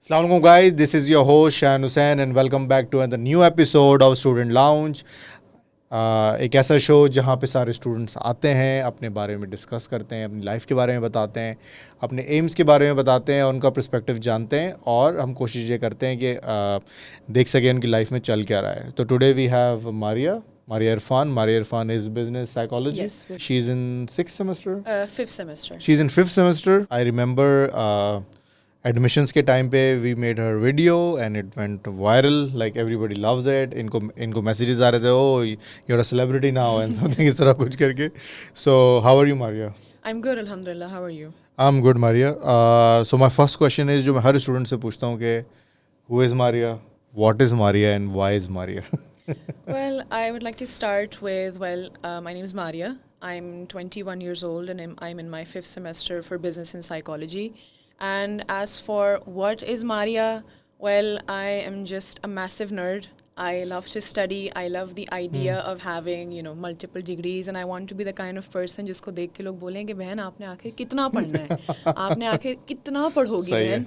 Assalamu alaikum guys, this is your host Shayan Hussain and welcome back to another new episode of Student Lounge. एक ऐसा show जहाँ पे सारे students आते हैं, अपने बारे में डिस्कस करते हैं, अपनी लाइफ के बारे में बताते हैं, अपने एम्स के बारे में बताते हैं, उनका पर्सपेक्टिव जानते हैं और हम कोशिश ये करते हैं कि देख सकें उनकी लाइफ में चल क्या रहा है. तो today we have Maria Irfan. Maria Irfan is business psychology. Yes. She's in sixth semester. Fifth semester. She's in fifth semester. I remember admissions के time पे we made her video and it went viral. Like everybody loves it. इनको messages आ रहे थे, oh you're a celebrity now and something इस तरह कुछ करके. So how are you, Maria? I'm good, alhamdulillah. How are you? I'm good, Maria. So my first question is जो मैं हर student से पूछता हूँ कि who is Maria, what is Maria and why is Maria? Well, I would like to start with, my name is Maria. I'm 21 years old and I'm in my fifth semester for business and psychology. And as for what is Maria, well, I am just a massive nerd. I love to study. I love the idea of having, multiple degrees, and I want to be the kind of person जिसको देख के लोग बोलें कि बहन आपने आखिर कितना पढ़ना है, आपने आखिर कितना पढ़ोगी बहन.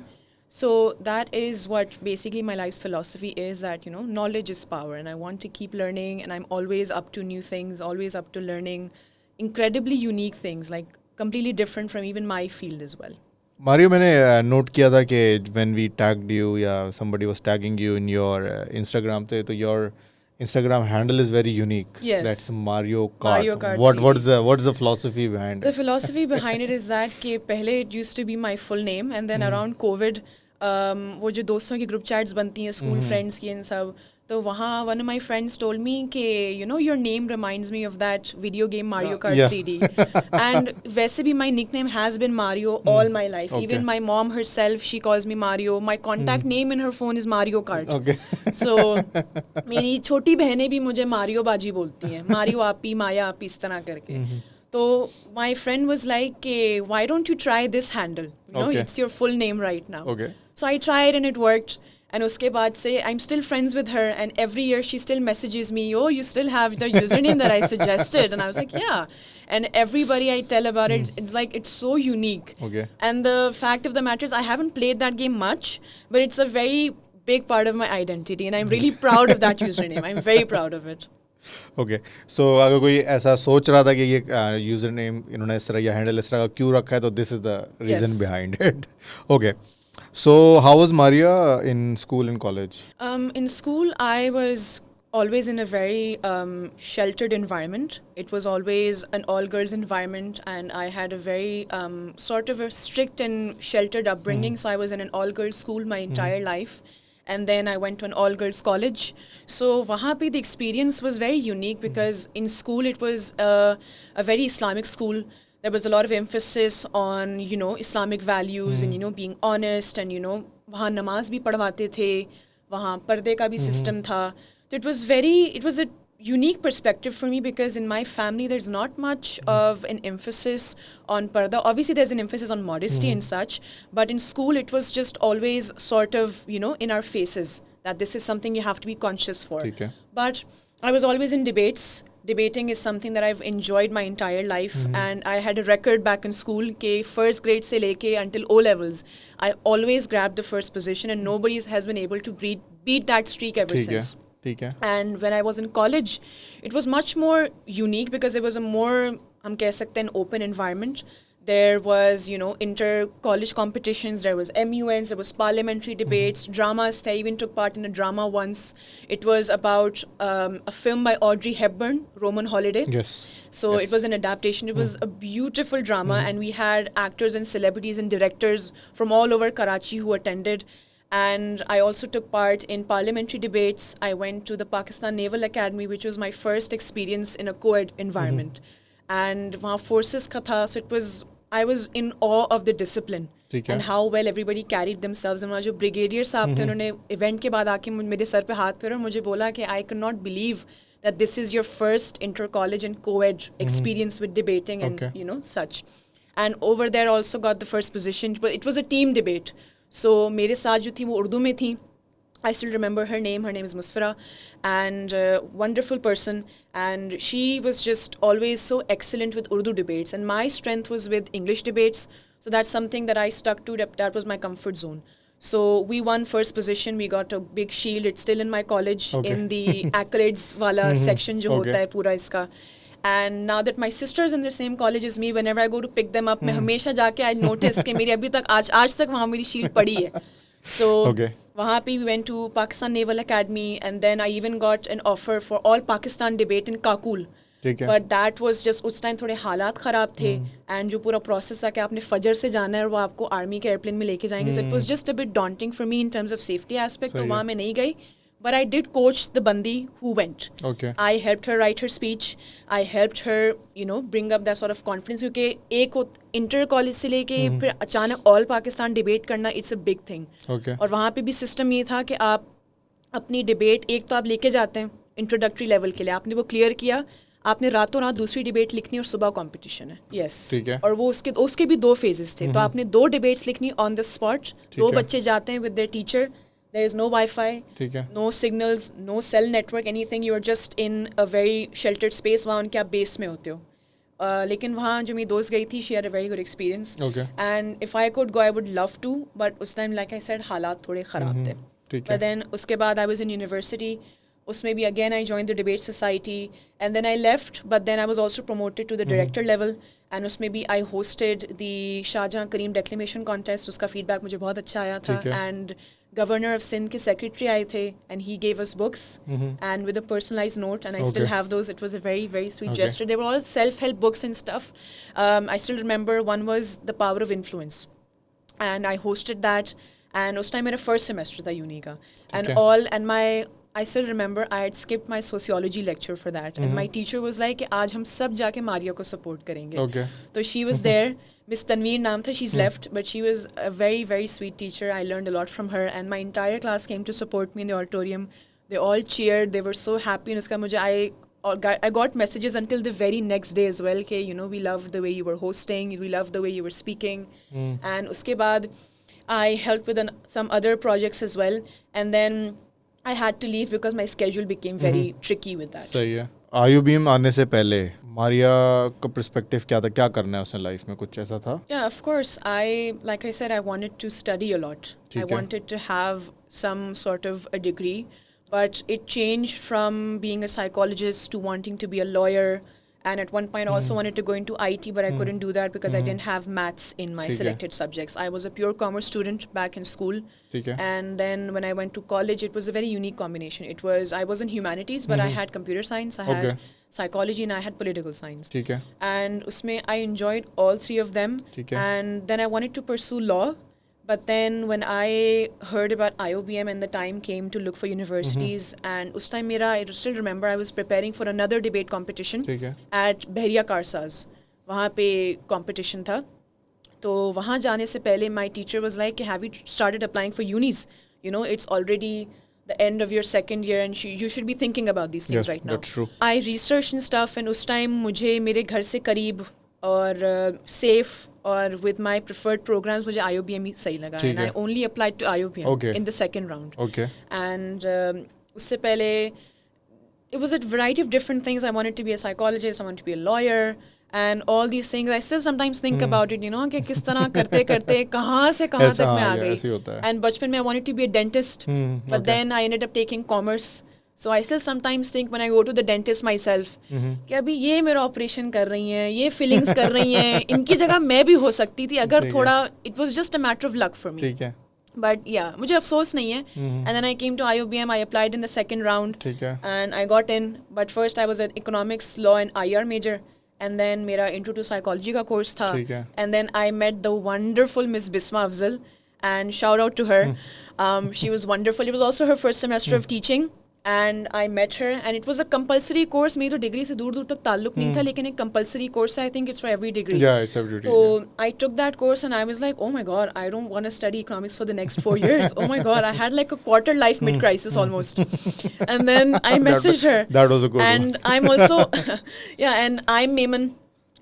So that is what basically my life's philosophy is, that, knowledge is power and I want to keep learning and I'm always up to new things, always up to learning incredibly unique things, like completely different from even my field as well. Mario, मैंने note किया था कि when we tagged you या somebody was tagging you in your Instagram पे, तो your Instagram handle is very unique. Yes. That's Mario Kart. Mario Kart What's the philosophy behind it? The philosophy behind it is that कि पहले it used to be my full name and then around COVID वो जो दोस्तों की group chats बनती हैं school friends की इन सब, तो वहाँ one of my friends told me कि your name reminds me of that video game Mario Kart 3D. And वैसे भी my nickname has been Mario all my life. Okay. Even my mom herself, she calls me Mario. My contact name in her phone is Mario Kart. Okay. So मेरी छोटी बहनें भी मुझे Mario बाजी बोलती हैं, मारियो आपी, माया आपी, इस तरह करके. तो my friend was like, why don't you try this handle? It's your full name right now. Okay. So I tried and it worked. And उसके बाद से I'm still friends with her and every year she still messages me, oh, you still have the username that I suggested. And I was like, yeah. And everybody I tell about it, it's like, it's so unique. Okay. And the fact of the matter is I haven't played that game much, but it's a very big part of my identity. And I'm really proud of that username. I'm very proud of it. Okay. So अगर कोई ऐसा सोच रहा था कि ये username इन्होंने इस तरह या handle इस तरह का क्यों रखा है, तो this is the reason behind it. Okay. So how was Maria in school and college? In school, I was always in a very sheltered environment. It was always an all-girls environment, and I had a very sort of a strict and sheltered upbringing. So I was in an all-girls school my entire life. And then I went to an all-girls college. So wahan pe the experience was very unique because in school it was a very Islamic school. There was a lot of emphasis on, Islamic values and, being honest and, वहाँ नमाज भी पढ़वाते थे, वहाँ पर्दे का भी system था. So it was a unique perspective for me because in my family there's not much of an emphasis on parda. Obviously there's an emphasis on modesty and such, but in school it was just always sort of, in our faces that this is something you have to be conscious for. Okay. But I was always in debates. Debating is something that I've enjoyed my entire life, and I had a record back in school ke first grade se leke until O levels I always grabbed the first position and nobody has been able to beat that streak ever since. And when I was in college it was much more unique because it was a more hum keh sakte hain open environment. There was, inter-college competitions, there was MUNs, there was parliamentary debates, dramas. I even took part in a drama once. It was about a film by Audrey Hepburn, Roman Holiday. Yes. So it was an adaptation. It was a beautiful drama and we had actors and celebrities and directors from all over Karachi who attended. And I also took part in parliamentary debates. I went to the Pakistan Naval Academy, which was my first experience in a co-ed environment. And वहाँ forces का था, so I was in awe of the discipline and how well everybody carried themselves. And वहाँ जो brigadier साहब थे, उन्होंने event के बाद आके मेरे सर पे हाथ फेरा और मुझे बोला कि I could not believe that this is your first inter-college and co-ed experience with debating and such. And over there also got the first position, but it was a team debate. So मेरे साथ जो थी वो उर्दू में थी. I still remember her name. Her name is Musfira, and wonderful person. And she was just always so excellent with Urdu debates. And my strength was with English debates. So that's something that I stuck to. That was my comfort zone. So we won first position. We got a big shield. It's still in my college in the accolades wala section jo hota hai pura iska. And now that my sister's in the same college as me, whenever I go to pick them up, मैं हमेशा जाके I notice कि मेरी अभी तक आज तक वहाँ मेरी शील्ड पड़ी है. So वहाँ पे we went to Pakistan Naval Academy, and then I even got an offer for all Pakistan debate in Kakul. But that was just उस टाइम थोड़े हालात ख़राब थे एंड जो पूरा प्रोसेस था कि आपने फजर से जाना है और वो आपको आर्मी के एयरप्लेन में लेके जाएंगे, so it was just a bit daunting for me in terms of safety aspect. तो वहाँ मैं नहीं गई, but I did coach the बंदी who went. I helped her write her speech, I helped her you know bring up that sort of confidence, क्योंकि एक inter college से लेके फिर अचानक ऑल पाकिस्तान डिबेट करना, इट्स अ बिग थिंग. और वहाँ पे भी सिस्टम ये था कि आप अपनी डिबेट एक तो आप लेके जाते हैं इंट्रोडक्टरी लेवल के लिए, आपने वो क्लियर किया, आपने रातों रात दूसरी डिबेट लिखनी और सुबह कंपटीशन है. यस. और वो उसके भी 2 फेजेस थे. तो आपने 2 डिबेट्स लिखनी ऑन द स्पॉट. 2 बच्चे जाते हैं with their teacher, there is no WiFi, no signals, no cell network, anything. You are just in a very sheltered space. वहाँ उनके आप बेस में होते हो. लेकिन वहाँ जो मेरी दोस्त गई थी, she had a very good experience, and if I could go I would love to, but उस टाइम लाइक आई सेड हालात थोड़े ख़राब थे. बट देन उसके बाद आई वाज इन यूनिवर्सिटी. उसमें भी again I joined the debate society, and then I left, but then I was also promoted to the director level, and उसमें भी I hosted the Shahjahan Karim declamation contest. उसका feedback मुझे बहुत अच्छा आया था, and governor of Sindh के secretary आए थे, and he gave us books and with a personalized note, and I still have those. It was a very very sweet gesture. They were all self-help books and stuff. I still remember one was The Power of Influence, and I hosted that, and उस time मेरा first semester था uni का, and I still remember I had skipped my sociology lecture for that, and my teacher was like, आज हम सब जाके मारिया को support करेंगे. So she was there, Miss Tanveer नाम था, she's left, but she was a very very sweet teacher. I learned a lot from her, and my entire class came to support me in the auditorium. They all cheered, they were so happy. And उसका मुझे I got messages until the very next day as well कि you know we loved the way you were hosting, we loved the way you were speaking. And उसके बाद I helped with some other projects as well, and then I had to leave because my schedule became very tricky with that. सही है. IoBM आने से पहले मारिया का perspective क्या था, क्या करना है उसने लाइफ में, कुछ ऐसा था? Yeah, of course. Like I said, I wanted to study a lot. I wanted to have some sort of a degree, but it changed from being a psychologist to wanting to be a lawyer. And at one point I also wanted to go into IT, but I couldn't do that because I didn't have maths in my selected subjects. I was a pure commerce student back in school. And then when I went to college, it was a very unique combination. I was in humanities, but I had computer science, I had psychology, and I had political science. And usme I enjoyed all 3 of them. And then I wanted to pursue law. But then when I heard about IoBM and the time came to look for universities, and us time I still remember I was preparing for another debate competition at Behriya Karsaz. वहाँ पे competition था. तो वहाँ जाने से पहले my teacher was like, have you started applying for unis? You know, it's already the end of your second year and you should be thinking about these things right now. That's true. I researched and stuff, and उस time मुझे मेरे घर से करीब और safe और with my preferred programs मुझे IoBM ही सही लगा, and I only applied to IoBM in the second round. And उससे पहले it was a variety of different things. I wanted to be a psychologist, I wanted to be a lawyer, and all these things. I still sometimes think about it, you know, कि किस तरह करते करते कहाँ से कहाँ तक मैं आ गई. And बचपन में I wanted to be a dentist, but then I ended up taking commerce. So I still sometimes think when I go to the dentist myself कि अभी ये मेरा ऑपरेशन कर रही हैं, ये फीलिंग्स कर रही हैं, इनकी जगह मैं भी हो सकती थी अगर थोड़ा. It was just a matter of luck for me. But yeah, मुझे अफसोस नहीं है. And then I came to IoBM, I applied in the second round, and I got in. But first I was an economics, law and IR major, and then मेरा intro to psychology का course था. And then I met the wonderful Miss Bisma Afzal, and shout out to her. She was wonderful. It was also her first semester of teaching. And I met her, and it was a compulsory course. मेरी तो degree से दूर दूर तक ताल्लुक नहीं था, लेकिन एक compulsory course है. I think it's for every degree. Yeah, it's every degree. So I took that course, and I was like, oh my god, I don't want to study economics for the next 4 years. Oh my god, I had like a quarter life mid-crisis almost. And then I messaged her. That was a good one. And I'm also, yeah, and I'm Memon.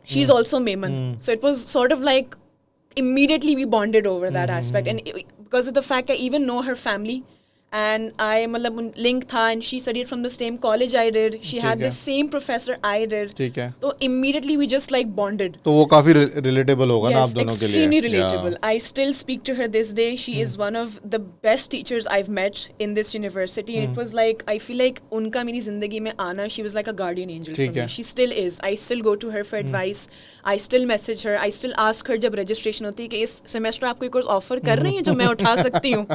She's also Memon. So it was sort of like immediately we bonded over that aspect. And because of the fact I even know her family, and I मतलब link था, and she studied from the same college I did. She had the same professor I did. ठीक है. तो immediately we just like bonded. तो वो काफी relatable होगा ना आप Yes, दोनों के लिए. extremely relatable. I still speak to her this day. She is one of the best teachers I've met in this university. And it was like, I feel like उनका मेरी जिंदगी में आना, she was like a guardian angel for me. She still is. I still go to her for advice. I still message her. I still ask her जब registration होती है कि इस semester आप कोई course offer कर रही हैं जो मैं उठा सकती हूँ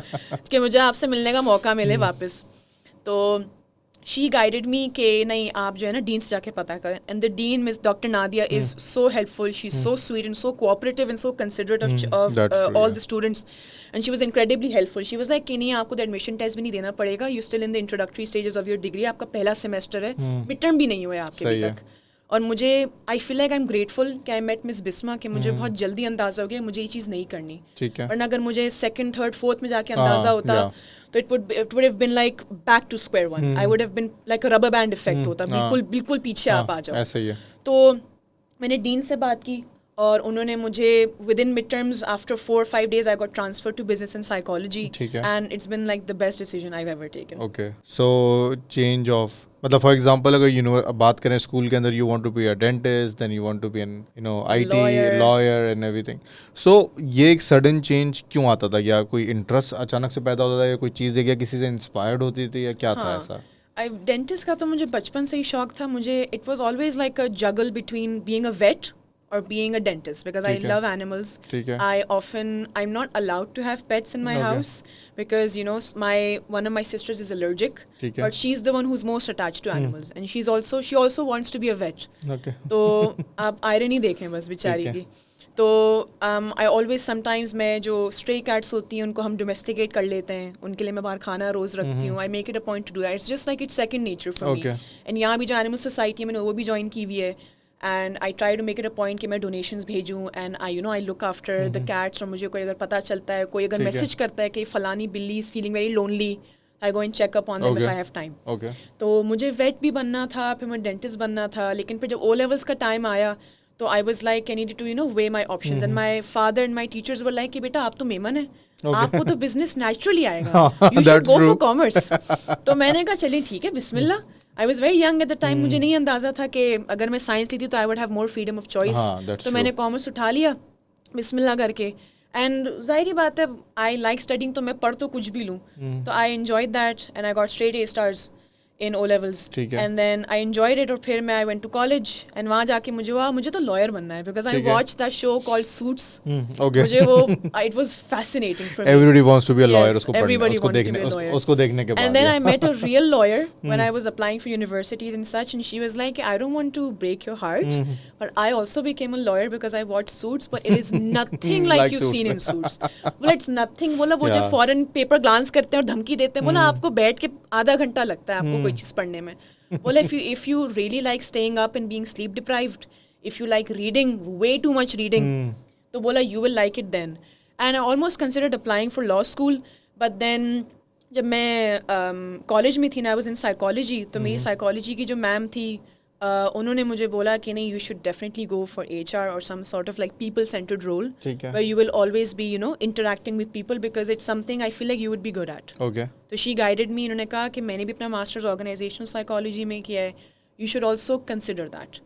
कि मुझे आपसे मिलने का मौका मिले वापस. तो she guided me कि नहीं आप जो है ना डीन से जाके पता करें. And the dean, Miss Dr. Nadia, is so helpful. She's so sweet and so cooperative and so considerate of all the students. And she was incredibly helpful. She was like कि नहीं आपको तो admission test भी नहीं देना पड़ेगा. You're still in the introductory stages of your degree. आपका पहला semester है. Midterm भी नहीं हुआ है आपके अभी तक. और मुझे आई feel like I am grateful कि आई मेट मिस बिस्मा कि मुझे बहुत जल्दी अंदाज़ा हो गया मुझे ये चीज़ नहीं करनी. वरना अगर मुझे सेकंड थर्ड फोर्थ में जाके अंदाज़ा होता तो it would have been like back to square one. I would have been like a rubber band effect होता. बिल्कुल पीछे आप आ जाओ. ऐसा ही है. तो मैंने डीन से बात की और उन्होंने मुझे within mid terms after 4-5 days I got transfer to business and psychology and it's been like the best decision I have ever taken. Okay, so change of मतलब फॉर एग्जांपल अगर बात करें स्कूल के अंदर you want to be a dentist, then you want to be an IT lawyer and everything. So ये एक sudden change क्यों आता था? या कोई इंटरेस्ट अचानक से पैदा होता था या कोई चीज़ देखिए किसी से इंस्पायर्ड होती थी या क्या था ऐसा? डेंटिस्ट का तो मुझे बचपन से ही शौक था. मुझे it was always like a juggle between being a vet or being a dentist because I love animals. I'm not allowed to have pets in my house because one of my sisters is allergic, but she's the one who's most attached to animals and she also wants to be a vet. तो आप irony देखें बस बेचारी की. तो I always sometimes मैं जो stray cats होती हैं उनको हम domesticate कर लेते हैं. उनके लिए मैं बाहर खाना रोज़ रखती हूँ. I make it a point to do that. It's just like it's second nature for me. And यहाँ भी जो animal society है मैंने वो भी join की हुई है. And I try to make it a point कि मैं donations भेजूँ and I look after the cats. और मुझे कोई अगर पता चलता है कोई अगर message करता है कि फलानी बिल्ली is feeling very lonely, I go and check up on them if I have time. तो मुझे vet भी बनना था, फिर मुझे dentist बनना था. लेकिन फिर जब O levels का time आया तो I was like I needed to weigh my options. And my father and my teachers were like कि बेटा आप तो मेमन है, आपको तो business naturally आएगा. You should go for commerce. तो मैंने कहा चलिए ठीक है बिस्मिल्लाह. I was very young at the time. मुझे नहीं अंदाज़ा था कि अगर मैं साइंस लेती तो I would have more freedom of choice. तो मैंने कॉमर्स उठा लिया बिस्मिल्लाह करके. एंड ज़ाहिरी बात है I like studying तो मैं पढ़ तो कुछ भी लूँ. तो I enjoyed that and I got straight A stars in O levels. And then I enjoyed it और फिर मैं I went to college and वहाँ जाके मुझे तो lawyer बनना है because I watched that show called Suits. मुझे वो it was fascinating for me. Everybody wants to be a lawyer. Yes, everybody wanted to be a lawyer. उसको देखने के बाद. And then I met a real lawyer when I was applying for universities and such, and she was like, I don't want to break your heart, but I also became a lawyer because I watched Suits, but it is nothing like you've seen in Suits. बोला it's nothing. बोला वो जब foreign paper glance करते हैं और धमकी देते हैं, बोला आपको बैठ के आधा घंटा लगता है आपको कोई चीज़ पढ़ने में. बोला if you really like staying up and being sleep deprived, if you like reading way too much reading, तो बोला you will like it then. And I almost considered applying for law school, but then जब मैं college में थी ना I was in psychology, तो मेरी psychology की जो मैम थी उन्होंने मुझे बोला कि नहीं you should definitely go for HR or some sort of like people centered role where you will always be interacting with people because it's something I feel like you would be good at. तो she guided me. इन्होंने कहा कि मैंने भी अपना masters organisational psychology में किया है, you should also consider that.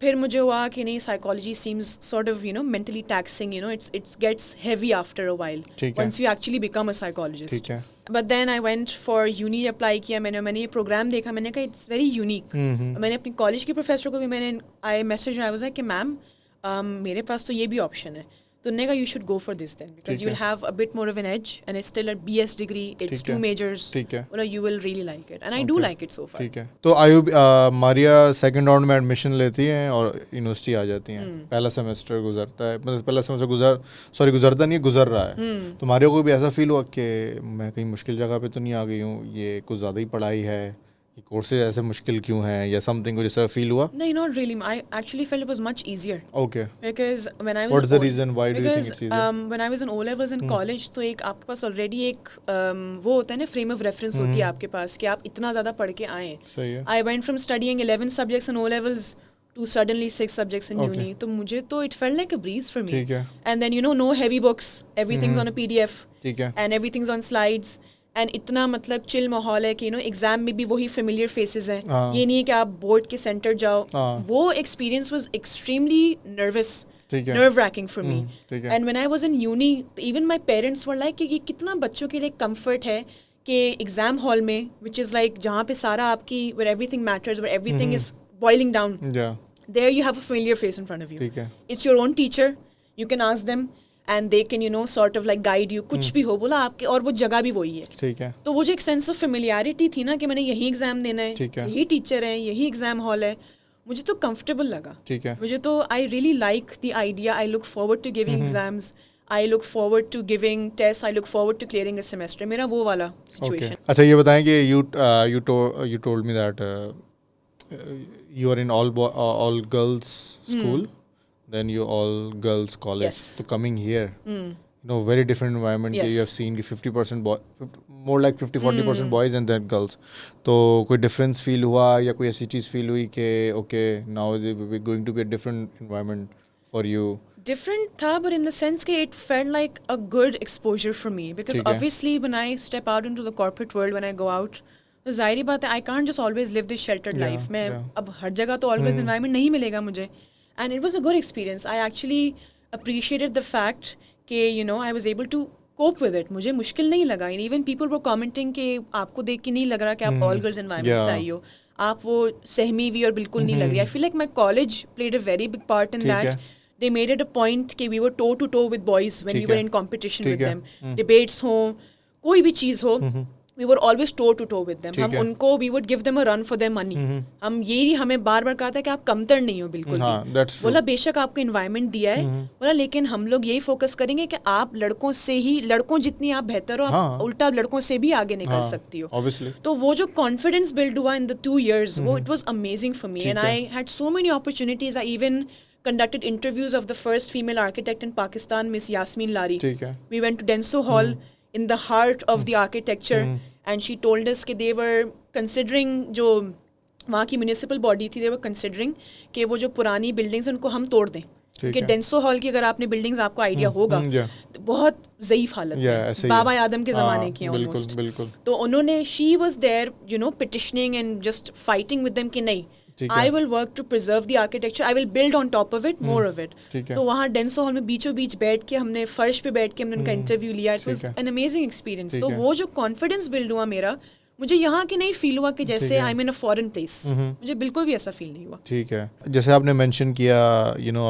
फिर मुझे हुआ कि नहीं psychology seems sort of mentally taxing, it gets heavy after a while once you actually become a psychologist. But then I went for uni apply किया. मैंने ये प्रोग्राम देखा, मैंने कहा it's very unique. मैंने अपनी कॉलेज के प्रोफेसर को भी I messaged her, I was like कि मैम मेरे पास तो ये भी ऑप्शन है. तो उन्होंने कहा you should go for this then because you will have a bit more of an edge and it's still a BS degree, it's 2 majors. बोला you will really like it and I do like it so far. तो Maria second round में admission लेती हैं और university आ जाती हैं. पहला semester गुजरता है, मतलब पहला सेमेस्टर गुजरता नहीं है, गुजर रहा है. तो मारिया को भी ऐसा फील हुआ कि मैं कहीं मुश्किल जगह पे तो नहीं आ गई हूँ, ये कुछ ज़्यादा ही पढ़ाई है, ये कोर्सेज ऐसे मुश्किल क्यों हैं या समथिंग को जैसा फील हुआ? नहीं, not really. I actually felt it was much easier. Okay. Because when I was What's the reason? Why do you think it's easier? When I was in O levels in college, तो एक आपके पास already एक वो होता है ना frame of reference होती है आपके पास कि आप इतना ज़्यादा पढ़ के आए. सही है. I went from studying 11 subjects in O levels to suddenly 6 subjects in uni. तो मुझे तो it felt like a breeze for me. ठीक है. And then no heavy books. Everything's on a PDF. ठीक है. And everything's on slides. And इतना मतलब chill माहौल है कि एग्जाम में भी वही फेमिलियर फेसेस हैं. ये नहीं है कि आप बोर्ड के सेंटर जाओ. वो experience was extremely nerve wracking for me. And when I was in uni, even my parents were like कि ये कितना बच्चों के लिए comfort है कि एग्जाम हॉल में, which is like जहाँ पे सारा आपकी where everything matters, where everything is boiling down. There you have a familiar face in front of you. It's your own teacher. You can ask them and they can sort of like guide you. कुछ भी हो बोला आपके, और वो जगह भी वही है. ठीक है. तो वो जो एक सेंस ऑफ फेमिलियरिटी थी ना कि मैंने यही एग्जाम देना है, यही टीचर है, यही एग्जाम हॉल है, मुझे तो कंफर्टेबल लगा. ठीक है. मुझे तो I really like the idea. I look forward to giving exams. I look forward to giving test. I look forward to clearing a semester. मेरा वो वाला सिचुएशन. अच्छा, ये बताएं कि you told me that you are in all girls school, then you all girls college. Yes. So coming here, very different environment. Yes. You have seen 50% more like 50-40% boys and then girls. तो कोई difference feel हुआ या कोई ऐसी चीज़ feel हुई कि okay, now is it going to be a different environment for you? Different tha, but in the sense that it felt like a good exposure for me, because obviously when I step out into the corporate world, when I go out, तो ज़ाहिर बात है I can't just always live this sheltered life. मैं अब हर जगह तो always environment नहीं मिलेगा मुझे. And it was a good experience. I actually appreciated the fact कि I was able to cope with it. मुझे मुश्किल नहीं लगा. And even people were commenting कि आपको देख के नहीं लग रहा कि आप all girls environment से आई हो. आप वो सहमी हुई और बिल्कुल नहीं लग रही. I feel like my college played a very big part in that. They made it a point कि we were toe to toe with boys when we were in competition with them. Debates हो, कोई भी चीज़ हो, we were always toe to toe with them. हम उनको we would give them a run for their money. हम यही हमें बार बार कहा था कि आप कमतर नहीं हो बिल्कुल भी. बोला बेशक आपको environment दिया है, बोला लेकिन हम लोग यही फोकस करेंगे कि आप लड़कों जितनी आप बेहतर हो, आप उल्टा लड़कों से भी आगे निकल सकती हो. Obviously. तो वो जो confidence build हुआ in the 2 years, वो it was amazing for me. And I had so many opportunities. I even conducted interviews of the first female architect in Pakistan, Miss Yasmin Lari. We went to Denso Hall in the heart of the architecture, and she told us that they were considering जो वहाँ की municipal body थी, they were considering कि वो जो पुरानी buildings उनको हम तोड़ दें. क्योंकि डेंसो हॉल की अगर आपने बिल्डिंग्स आपको आइडिया होगा तो बहुत ज़ईफ हालत में, बाबा आदम के ज़माने की ऑलमोस्ट. तो उन्होंने she was there petitioning and just fighting with them कि नहीं, I will work to preserve the architecture. I will build on top of it, more of it. तो वहाँ डेंसो हॉल में बीचों बीच बैठ के हमने फर्श पे बैठ के हमने उनका इंटरव्यू लिया. It was an amazing experience. तो वो जो कॉन्फिडेंस बिल्ड हुआ मेरा, मुझे यहाँ की नहीं फील हुआ कि जैसे I am in a foreign place. मुझे बिल्कुल भी ऐसा फील नहीं हुआ. ठीक है. जैसे आपने मेंशन किया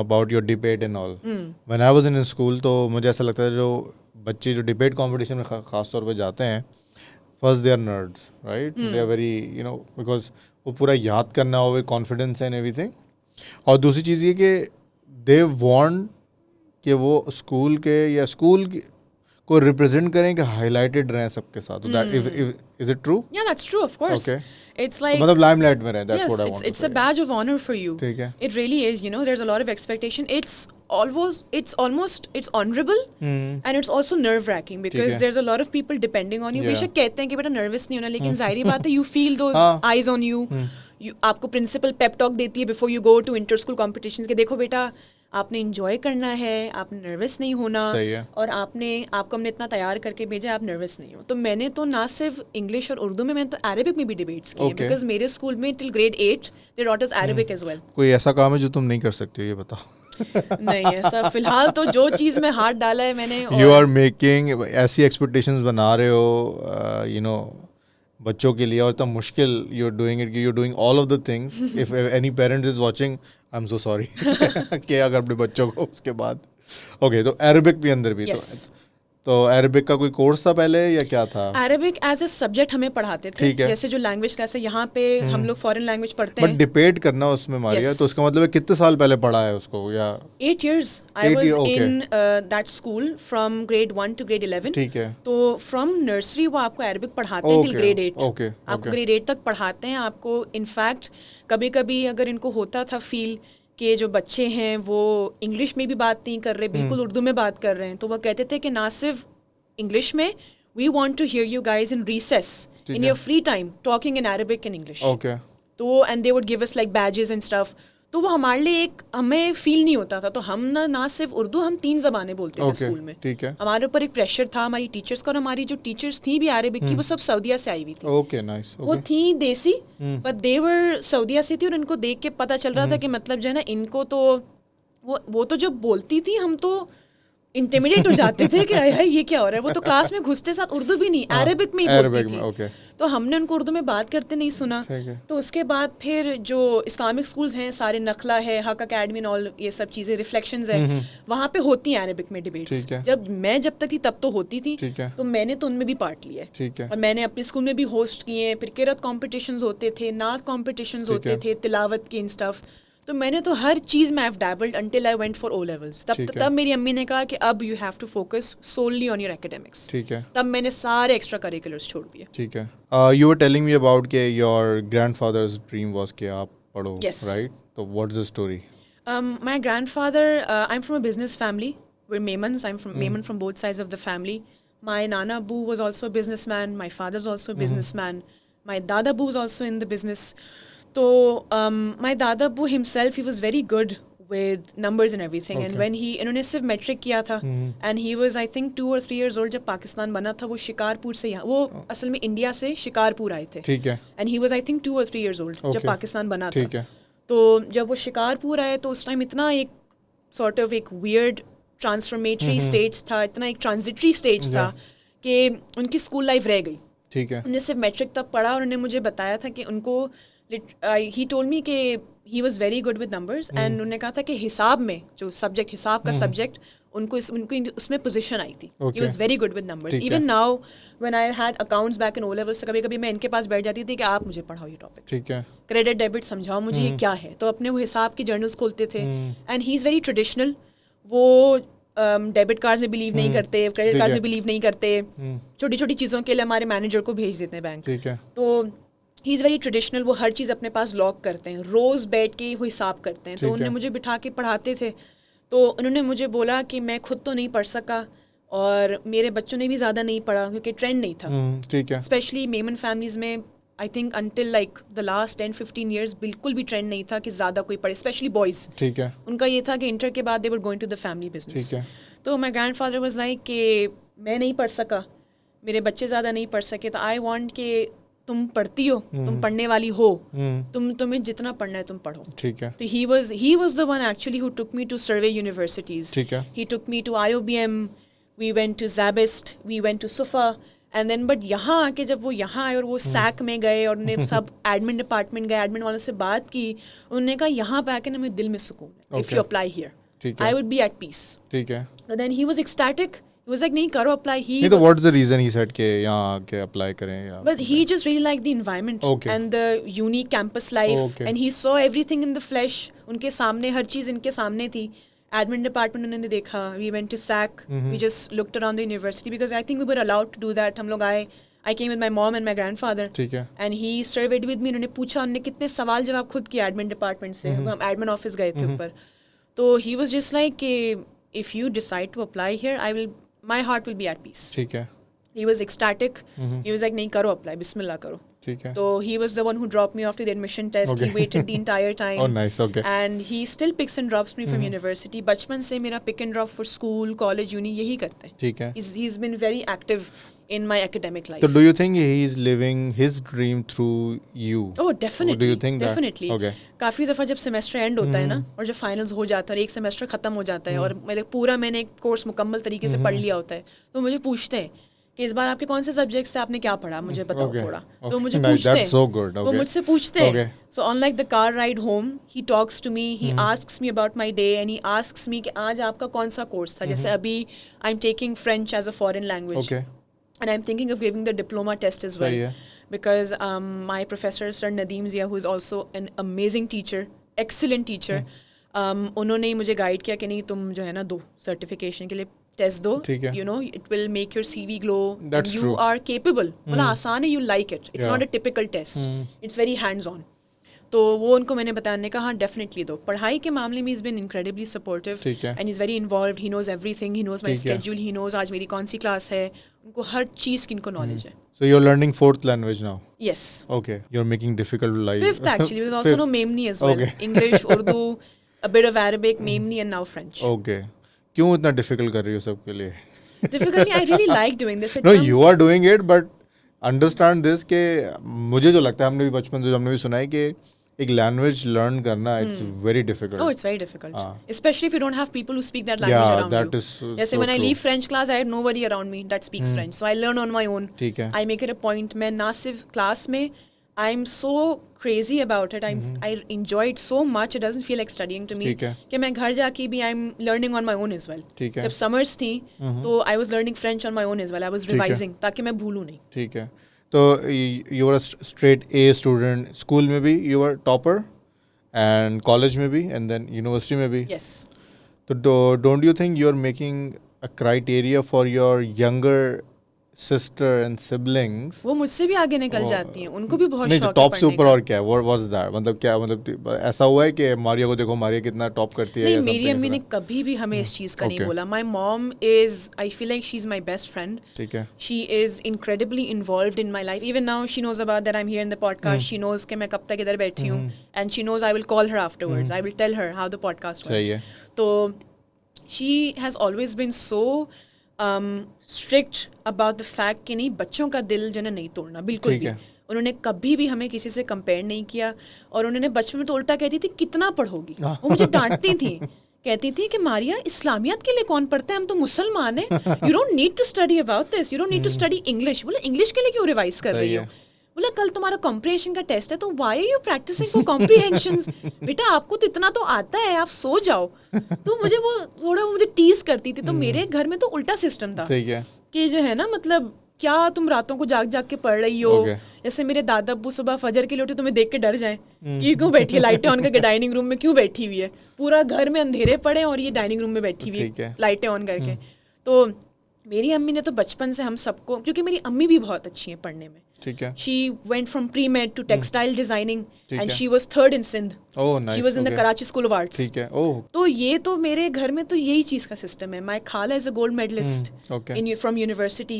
about your debate and all, when I was in school, तो मुझे ऐसा लगता है जो बच्चे जो डिबेट कंपटीशन में खास तौर पे जाते हैं, first they are nerds, right? They are very because वो पूरा याद करना हो, कॉन्फिडेंस एंड एवरीथिंग. और दूसरी चीज़ ये कि दे वांट कि वो स्कूल के या स्कूल को रिप्रेजेंट करें कि हाईलाइटेड रहें सबके साथ. That is it true? या that's true, of course. It's like मतलब लाइमलाइट में रहे. That's yes, what I want to say. It's a badge of honor for you. ठीक है. It really is. There's a lot of expectation. It's honorable, and it's also nerve-wracking because there's a lot of people depending on you. बेशक कहते हैं कि बेटा nervous नहीं होना, लेकिन जाहिर बात है you feel those eyes on you. आपको principal pep talk देती है before you go to inter-school competitions कि देखो बेटा आपने इंजॉय करना है, आपने नर्वस नहीं होना, और आपको हमने इतना तैयार करके भेजा, आप नर्वस नहीं हो. तो मैंने तो ना सिर्फ इंग्लिश और उर्दू में, मैंने तो अरेबिक में भी डिबेट्स किए, बिकॉज मेरे स्कूल में till grade 8 they taught us Arabic as well. कोई ऐसा काम है जो तुम नहीं कर सकते हो, ये बताओ. नहीं ऐसा फिलहाल तो जो चीज़ में हाथ डाला है मैंने. यू आर मेकिंग ऐसी एक्सपेक्टेशंस बना रहे हो बच्चों के लिए, और इतना मुश्किल you are doing it, you are doing all of the things. If any parents is watching, I am so sorry कि अगर अपने बच्चों को उसके बाद ओके. तो अरबिक भी अंदर भी तो अरबिक का कोई कोर्स था पहले या क्या था? अरबिक एज ए सब्जेक्ट हमें पढ़ाते थे, जैसे जो लैंग्वेज क्लास है यहाँ पे हम लोग फॉरेन लैंग्वेज पढ़ते हैं. बट डिबेट करना उसमें मारिया, तो उसका मतलब है कितने साल पहले पढ़ा है उसको? या 8 years. I was in that school from grade 1 to grade 11. ठीक है. तो फ्रॉम नर्सरी वो आपको अरबिक पढ़ाते हैं टिल ग्रेड 8. आपको ग्रेड 8 तक पढ़ाते हैं. आपको इनफैक्ट कभी कभी अगर इनको होता था फील कि जो बच्चे हैं वो इंग्लिश में भी बात नहीं कर रहे, बिल्कुल उर्दू में बात कर रहे हैं, तो वो कहते थे कि ना सिर्फ इंग्लिश में, we want to hear you guys in recess, in your free time, talking in Arabic and English. Okay. तो and they would give us like badges and stuff. तो वो हमारे लिए एक हमें फील नहीं होता था, तो हम ना सिर्फ उर्दू, हम 3 ज़बानें बोलते थे स्कूल में। ठीक है। हमारे ऊपर एक प्रेशर था हमारी टीचर्स का, और हमारी जो टीचर्स थी भी अरेबिक की, वो सब सऊदीया से आई हुई थी। Okay, nice. वो थी देसी, बट दे वर सऊदीया से थी, और इनको देख के पता चल रहा था कि मतलब जो है ना, इनको तो वो तो जब बोलती थी हम तो इंटिमिडेट हो जाते थे कि हाय ये क्या हो रहा है। वो तो क्लास में घुसते साथ उर्दू भी नहीं, अरेबिक में ही बोलती थी। ओके। तो हमने उनको उर्दू में बात करते नहीं सुना। तो उसके बाद फिर जो इस्लामिक स्कूल्स हैं सारे, नखला है, हक अकेडमी एंड ऑल, ये सब चीज़ें, रिफ्लेक्शंस है, वहाँ पे होती हैं अरेबिक में डिबेट्स। जब तक थी तब तो होती थी, तो मैंने तो उनमें भी पार्ट लिया है। और मैंने अपने स्कूल में भी होस्ट किए हैं। फिर किरत कॉम्पिटिशन्स होते थे, नात कॉम्पिटिशन्स होते थे, तिलावत के इन स्टफ। तो मैंने तो हर चीज़ में I have dabbled until I went for O levels. तब मेरी अम्मी ने कहा कि अब you have to focus solely on your academics. ठीक है। तब मैंने सारे एक्स्ट्रा करिकुलर्स छोड़ दिए। ठीक है। You were telling me about के योर ग्रैंडफादर्स ड्रीम वाज कि आप पढ़ो, राइट? तो what's the story? My grandfather, I'm from a business family. We're Memons. I'm from Memon from both sides of the family. My Nana Boo was also a businessman. My father's also a businessman. My Dada Boo was also in the business. So my Dada Boo himself, he was very good with numbers and everything. And when इन्होंने सिर्फ metric किया था, and he was I think 2 or 3 years old जब पाकिस्तान बना था, वो शिकारपुर से यहाँ, वो असल में इंडिया से शिकारपुर आए थे। ठीक है। And he was I think 2 or 3 years old जब पाकिस्तान बना था। ठीक है। तो जब वो शिकारपुर आए तो उस टाइम इतना एक सॉर्ट ऑफ एक वियर्ड ट्रांसफॉर्मेटरी स्टेज था, इतना एक ट्रांजिटरी स्टेज था कि उनकी स्कूल लाइफ रह गई। ठीक है। उन्होंने सिर्फ मैट्रिक तक पढ़ा, और उन्होंने मुझे बताया था कि उनको ही टोल्ड मी कि ही was very good with numbers, and उन्होंने कहा था कि हिसाब में जो सब्जेक्ट, हिसाब का सब्जेक्ट, उनको उसमें पोजीशन आई थी। He was very good with numbers. Even now when I had accounts back in O levels, से कभी-कभी मैं इनके पास बैठ जाती थी कि आप मुझे पढ़ाओ ये टॉपिक। ठीक है। क्रेडिट डेबिट समझाओ मुझे ये क्या है। तो अपने वो हिसाब के जर्नल्स खोलते थे, and he is very traditional. वो डेबिट कार्ड्स में बिलीव नहीं करते, क्रेडिट कार्ड्स में बिलीव नहीं करते, छोटी छोटी चीज़ों के लिए हमारे मैनेजर को भेज देते हैं बैंक। ठीक है। तो ही इज़ वेरी ट्रेडिशनल। वो हर चीज़ अपने पास लॉक करते हैं, रोज़ बैठ के वो हिसाब करते हैं। तो उन्होंने मुझे बिठा के पढ़ाते थे। तो उन्होंने मुझे बोला कि मैं खुद तो नहीं पढ़ सका, और मेरे बच्चों ने भी ज़्यादा नहीं पढ़ा क्योंकि ट्रेंड नहीं था। ठीक है। स्पेशली मेमन फैमिलीज़ में I think until like the last 10-15 years बिल्कुल भी ट्रेंड नहीं था कि ज़्यादा कोई पढ़े, स्पेशली बॉयज़। ठीक है। उनका ये था कि इंटर के बाद they were going to the family business. ठीक है। तो my grandfather was like कि मैं नहीं पढ़ सका, मेरे बच्चे ज़्यादा नहीं पढ़ सके, तो आई वॉन्ट कि तुम पढ़ती हो, तुम पढ़ने वाली हो, तुम्हें जितना पढ़ना है तुम पढ़ो। ठीक है। तो he was the one actually who took me to survey universities. ठीक है। He took me to IoBM, we went to Zabist, we went to Sufa, and then but यहाँ आके जब वो यहाँ आए और वो सैक में गए और उन्हें सब एडमिन डिपार्टमेंट गए, एडमिन वालों से बात की, उन्होंने कहा यहाँ पे आके ना मेरे दिल में सुकून है, if you apply here, I would be at peace. ठीक है। So then he was ecstatic. He was like नहीं करो apply. नहीं तो what's the reason he said कि यहाँ आके apply करें या? But he just really liked the environment and the unique campus life, and he saw everything in the flesh. उनके सामने हर चीज़ इनके सामने थी। Admin department उन्होंने देखा. We went to SAC. We just looked around the university because I think we were allowed to do that. हम लोग आए. I came with my mom and my grandfather. ठीक है. And he surveyed with me. उन्होंने पूछा, उन्होंने कितने सवाल जवाब खुद किए admin department से. हम admin office गए थे ऊपर. तो he was just like, if you decide to apply here, my heart will be at peace. ठीक है. He was ecstatic. He was like, नहीं करो apply, बिस्मिल्लाह करो. ठीक है. So he was the one who dropped me off to the admission test. He waited the entire time. Oh, nice. Okay. And he still picks and drops me from university. बचपन से मेरा pick and drop for school, college, uni यही करते हैं. ठीक है. He's been very active in my academic life. So do you think he is living his dream through you? Oh, definitely. Or do you think that? Definitely. Okay. काफ़ी दफ़ा जब semester and होता है ना, और जब फाइनल्स हो जाता है और एक सेमेस्टर ख़त्म हो जाता है और मैंने एक कोर्स मुकम्मल तरीके से पढ़ लिया होता है, तो मुझे पूछते हैं कि इस बार आपके कौन से सब्जेक्ट्स थे, आपने क्या पढ़ा, मुझे बताओ थोड़ा. तो मुझे पूछते हैं. That's so good. Okay. वो मुझसे पूछते हैं. So on like the car ride home, he talks to me, he asks me about my day, and he asks me कि आज आपका कौन सा कोर्स था. जैसे अभी I'm taking French as a foreign language. Okay. And I'm thinking of giving the diploma test as well. Because my professor, Sir Nadeem Zia, who is also an amazing teacher, excellent teacher, उन्होंने मुझे guide किया कि नहीं तुम जो है ना दो सर्टिफिकेशन के लिए टेस्ट दो, you know, it will make your CV glow. That's you true. are capable. बोला आसान है, you like it. It's not a typical test. It's very hands on. तो वो उनको मैंने बताने का हाँ डेफिनेटली दो. पढ़ाई के मामले में he's been incredibly supportive and he's very involved. He knows everything. He knows my schedule. He knows आज मेरी कौन सी क्लास है. उनको हर चीज़ की इनको नॉलेज है. So you're learning fourth language now. Yes. Okay, you're making difficult life. Fifth actually, because also Fifth. know Memni as well. Okay. English, Urdu, a bit of Arabic, Memni, and now French. Okay. क्यों इतना difficult कर रही हो सबके लिए? Difficultly, I really like doing this. It No, comes, you are doing it, but understand this कि मुझे जो लगता है हमने भी बचपन से हमने भी सुना है कि एक लैंग्वेज लर्न करना it's very difficult. oh, it's very difficult. Especially if you don't have people who speak that language Yeah, around that you. is so Yes, when I true. leave French class, I had nobody around me that speaks French. So I learn on my own. ठीक है. I make it a point. मैं ना सिर्फ class में I'm so crazy about it. I enjoy it so much. It doesn't feel like studying to me. ठीक है. कि मैं घर जाके भी I'm learning on my own as well. ठीक है. जब summers थी तो I was learning French on my own as well. I was ठीक है. revising ताकि मैं भूलूं नहीं. ठीक है. तो you were a straight A student. School में भी you were topper and college में भी and then university में भी. Yes. तो don't you think you're making a criteria for your younger sister and siblings? वो मुझसे भी आगे निकल जाती हैं. उनको भी बहुत नहीं शौक है टॉप से पढ़ने ऊपर का. और क्या है? What was that? मतलब क्या मतलब ऐसा हुआ है कि मारिया को देखो मारिया कितना टॉप करती है? नहीं, या मेरी something अम्मी ने ऐसा? कभी भी हमें इस चीज़ का नहीं Okay. बोला. My mom is, I feel like she's my best friend. ठीक है. She is incredibly involved in my life. Even now, she knows about that I'm here in the podcast. She knows कि मैं कब तक इधर बैठी हूँ. And she knows I will call her afterwards. I will tell her how the podcast went. सही है. तो she has always been so strict about the fact कि नहीं, बच्चों का दिल जो है ना नहीं तोड़ना बिल्कुल ठीक भी. है. उन्होंने कभी भी हमें किसी से कंपेयर नहीं किया. और उन्होंने बचपन में तो उल्टा कहती थी कितना पढ़ोगी. वो मुझे डांटती थी. कहती थी कि मारिया इस्लामियात के लिए कौन पढ़ता है, हम तो मुसलमान हैं. You don't need to study about this, you don't need to study English. बोला इंग्लिश के लिए क्यों रिवाइज कर रही हो? बोला कल तुम्हारा कॉम्प्रिहेंशन का टेस्ट है तो why are you practising for comprehensions. बेटा आपको तो इतना तो आता है, आप सो जाओ. तो मुझे वो थोड़ा मुझे टीज करती थी. तो मेरे घर में तो उल्टा सिस्टम था ठीक है. कि जो है ना मतलब क्या तुम रातों को जाग जाग के पढ़ रही हो. जैसे मेरे दादा अब्बू सुबह फजर के लिए उठे तुम्हें देख के डर जाएं कि क्यों बैठी है लाइटें ऑन करके डाइनिंग रूम में क्यों बैठी हुई है. पूरा घर में अंधेरे पड़े और ये डाइनिंग रूम में बैठी हुई है लाइटें ऑन करके. तो मेरी अम्मी ने तो बचपन से हम सबको, क्योंकि मेरी अम्मी भी बहुत अच्छी हैं पढ़ने में. ठीक है. She went from pre-med to textile designing and she was third in Sindh. Oh, nice. She was in the Karachi School of Arts. ठीक है. Oh. तो ये तो मेरे घर में तो यही चीज़ का सिस्टम है. My khala is a gold medalist Okay. from university